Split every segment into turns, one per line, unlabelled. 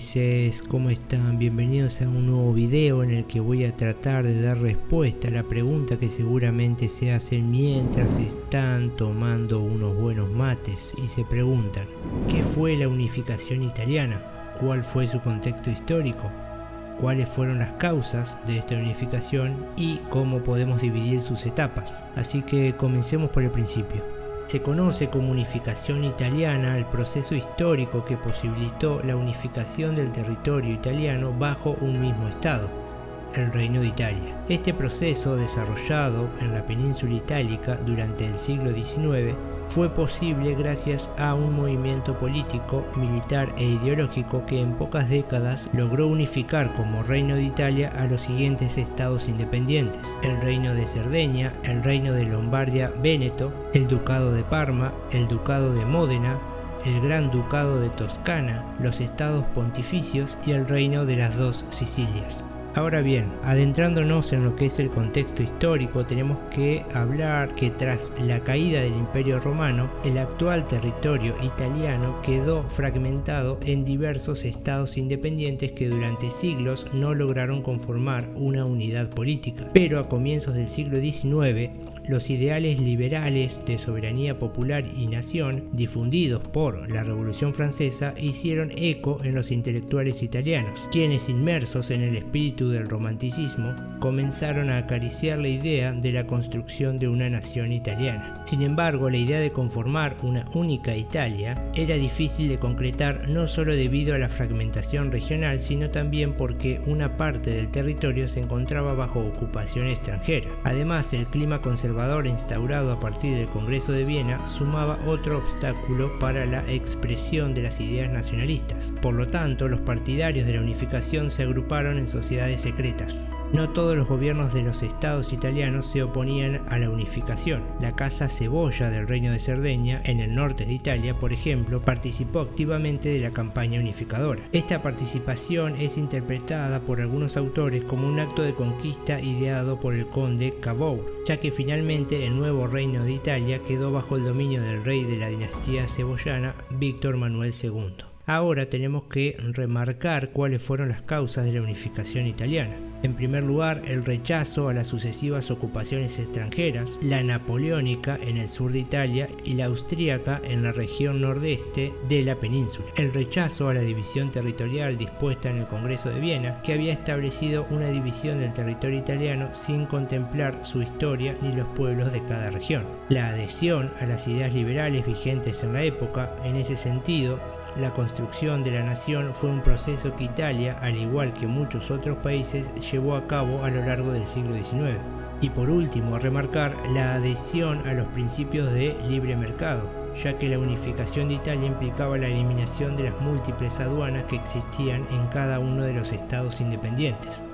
Moisés, ¿cómo están? Bienvenidos a un nuevo video en el que voy a tratar de dar respuesta a la pregunta que seguramente se hacen mientras están tomando unos buenos mates y se preguntan: ¿qué fue la unificación italiana? ¿Cuál fue su contexto histórico? ¿Cuáles fueron las causas de esta unificación? ¿Y cómo podemos dividir sus etapas? Así que comencemos por el principio. Se conoce como unificación italiana al proceso histórico que posibilitó la unificación del territorio italiano bajo un mismo estado, el Reino de Italia. Este proceso, desarrollado en la península itálica durante el siglo XIX, fue posible gracias a un movimiento político, militar e ideológico que en pocas décadas logró unificar como Reino de Italia a los siguientes estados independientes: el Reino de Cerdeña, el Reino de Lombardia-Véneto, el Ducado de Parma, el Ducado de Módena, el Gran Ducado de Toscana, los estados pontificios y el Reino de las dos Sicilias. Ahora bien, adentrándonos en lo que es el contexto histórico, tenemos que hablar que tras la caída del Imperio Romano, el actual territorio italiano quedó fragmentado en diversos estados independientes que durante siglos no lograron conformar una unidad política. Pero a comienzos del siglo XIX, los ideales liberales de soberanía popular y nación, difundidos por la Revolución Francesa, hicieron eco en los intelectuales italianos, quienes, inmersos en el espíritu del romanticismo, comenzaron a acariciar la idea de la construcción de una nación italiana. Sin embargo, la idea de conformar una única Italia era difícil de concretar, no solo debido a la fragmentación regional, sino también porque una parte del territorio se encontraba bajo ocupación extranjera. Además, el clima conservador instaurado a partir del Congreso de Viena sumaba otro obstáculo para la expresión de las ideas nacionalistas. Por lo tanto, los partidarios de la unificación se agruparon en sociedades secretas. No todos los gobiernos de los estados italianos se oponían a la unificación. La Casa Cebolla del Reino de Cerdeña, en el norte de Italia, por ejemplo, participó activamente de la campaña unificadora. Esta participación es interpretada por algunos autores como un acto de conquista ideado por el conde Cavour, ya que finalmente el nuevo Reino de Italia quedó bajo el dominio del rey de la dinastía cebollana, Víctor Manuel II. Ahora tenemos que remarcar cuáles fueron las causas de la unificación italiana. En primer lugar, el rechazo a las sucesivas ocupaciones extranjeras, la napoleónica en el sur de Italia y la austríaca en la región nordeste de la península. El rechazo a la división territorial dispuesta en el Congreso de Viena, que había establecido una división del territorio italiano sin contemplar su historia ni los pueblos de cada región. La adhesión a las ideas liberales vigentes en la época. En ese sentido, la construcción de la nación fue un proceso que Italia, al igual que muchos otros países, llevó a cabo a lo largo del siglo XIX. Y por último, a remarcar la adhesión a los principios de libre mercado, ya que la unificación de Italia implicaba la eliminación de las múltiples aduanas que existían en cada uno de los estados independientes.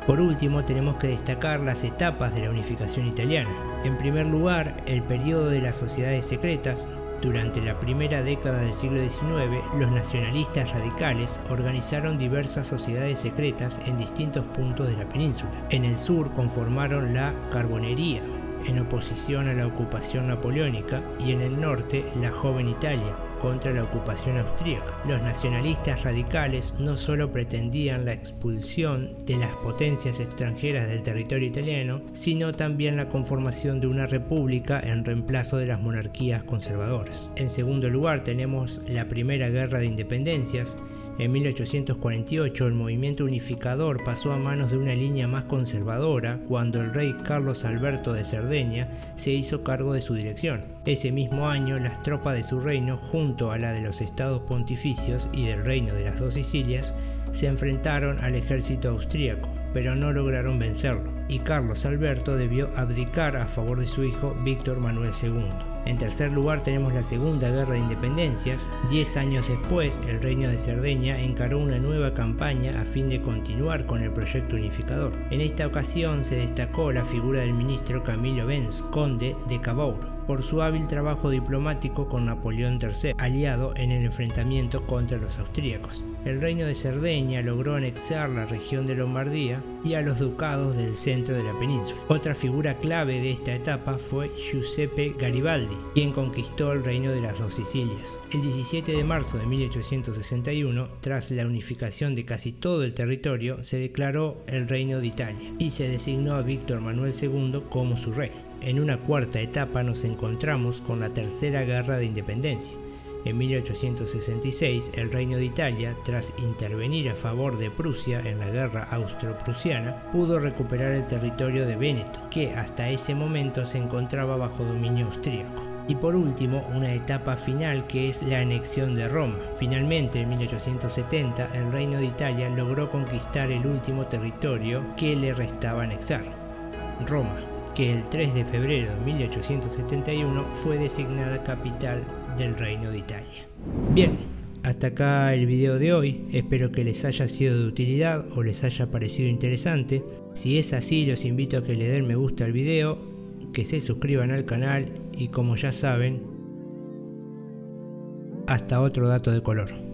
Por último, tenemos que destacar las etapas de la unificación italiana. En primer lugar, el periodo de las sociedades secretas. Durante la primera década del siglo XIX, los nacionalistas radicales organizaron diversas sociedades secretas en distintos puntos de la península. En el sur conformaron la Carbonería, en oposición a la ocupación napoleónica, y en el norte la Joven Italia, contra la ocupación austríaca. Los nacionalistas radicales no solo pretendían la expulsión de las potencias extranjeras del territorio italiano, sino también la conformación de una república en reemplazo de las monarquías conservadoras. En segundo lugar, tenemos la Primera Guerra de Independencias. En 1848 el movimiento unificador pasó a manos de una línea más conservadora cuando el rey Carlos Alberto de Cerdeña se hizo cargo de su dirección. Ese mismo año las tropas de su reino, junto a la de los estados pontificios y del reino de las dos Sicilias, se enfrentaron al ejército austríaco, pero no lograron vencerlo, y Carlos Alberto debió abdicar a favor de su hijo Víctor Manuel II. En tercer lugar tenemos la Segunda Guerra de Independencias. 10 años después, el Reino de Cerdeña encaró una nueva campaña a fin de continuar con el proyecto unificador. En esta ocasión se destacó la figura del ministro Camillo Benso, conde de Cavour, por su hábil trabajo diplomático con Napoleón III, aliado en el enfrentamiento contra los austríacos. El reino de Cerdeña logró anexar la región de Lombardía y a los ducados del centro de la península. Otra figura clave de esta etapa fue Giuseppe Garibaldi, quien conquistó el reino de las dos Sicilias. El 17 de marzo de 1861, tras la unificación de casi todo el territorio, se declaró el Reino de Italia y se designó a Víctor Manuel II como su rey. En una cuarta etapa nos encontramos con la Tercera Guerra de Independencia. En 1866, el Reino de Italia, tras intervenir a favor de Prusia en la Guerra Austro-Prusiana, pudo recuperar el territorio de Véneto, que hasta ese momento se encontraba bajo dominio austríaco. Y por último, una etapa final que es la anexión de Roma. Finalmente, en 1870, el Reino de Italia logró conquistar el último territorio que le restaba anexar, Roma, que el 3 de febrero de 1871 fue designada capital del Reino de Italia. Bien, hasta acá el video de hoy, espero que les haya sido de utilidad o les haya parecido interesante. Si es así, los invito a que le den me gusta al video, que se suscriban al canal y, como ya saben, hasta otro dato de color.